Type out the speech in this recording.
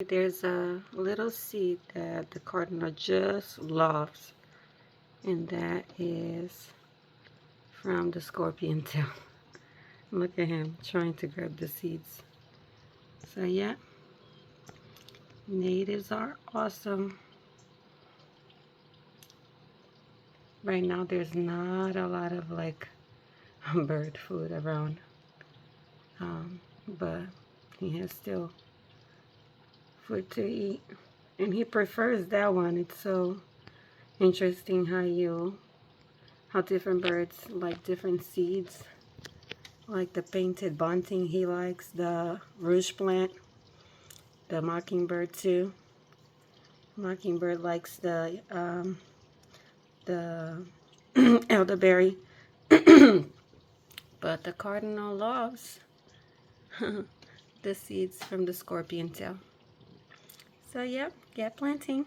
There's a little seed that the cardinal just loves, and that is from the scorpion tail. Look at him trying to grab the seeds. So yeah, natives are awesome. Right now there's not a lot of like bird food around, but he has still food to eat, and he prefers that one. It's so interesting how different birds like different seeds. Like the painted bunting, he likes the rouge plant, the mockingbird too. Mockingbird likes the elderberry, but the cardinal loves the seeds from the scorpion tail. So yep, get planting.